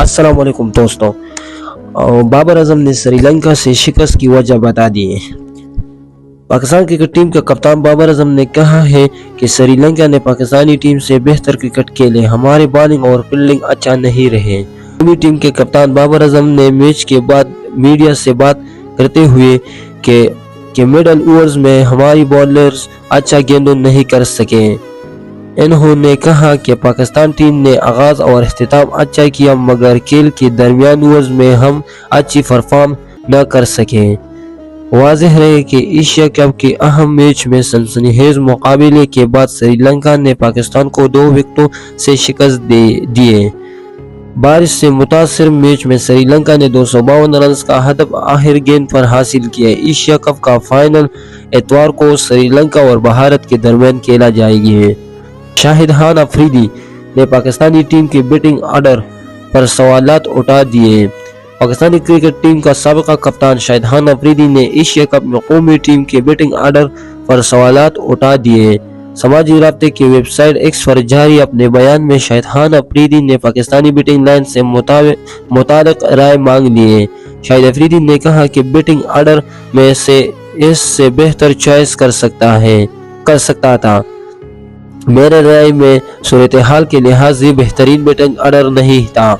अस्सलाम वालेकुम दोस्तों। बाबर आजम ने श्रीलंका से शिकस्त की वजह बता दी है। पाकिस्तान क्रिकेट टीम के कप्तान बाबर आजम ने कहा है कि श्रीलंका ने पाकिस्तानी टीम से बेहतर क्रिकेट खेले, हमारे बॉलिंग और फील्डिंग अच्छा नहीं रहे। टीम के कप्तान बाबर आजम ने मैच के बाद मीडिया से बात करते हुए कि मिडल ओवर्स में हमारी बॉलर्स अच्छा गेंद नहीं कर सके। इन्होंने कहा कि पाकिस्तान टीम ने आगाज और इख्तिताम अच्छा किया, मगर खेल के दरमियान ओवर्स में हम अच्छी परफॉर्म न कर सके। वाज़ेह रहे कि एशिया कप के अहम मैच में सनसनीखेज मुकाबले के बाद श्रीलंका ने पाकिस्तान को 2 विकेटों से शिकस्त दिए। बारिश से मुतासिर मैच में श्रीलंका ने 252 रन का हदफ आखिर गेंद पर हासिल किया। एशिया कप का फाइनल इतवार को श्रीलंका और भारत के दरमियान खेला जाएगी। शाहिद खान अफरीदी ने पाकिस्तानी टीम के बैटिंग ऑर्डर पर सवालात उठा दिए। पाकिस्तानी क्रिकेट टीम का साबिका कप्तान शाहिद खान अफरीदी ने एशिया कप में कौमी टीम के बैटिंग ऑर्डर पर सवालात उठा दिए। समाजी राब्ते की वेबसाइट एक्स पर जारी अपने बयान में शाहिद खान अफरीदी ने पाकिस्तानी बैटिंग लाइन से मुतालिक राय मांग ली है। शाहिद अफरीदी ने कहा कि बैटिंग ऑर्डर में से इससे बेहतर चॉइस कर सकता था। मेरे राय में सूरत हाल के लिहाज से बेहतरीन बैटिंग ऑर्डर नहीं था।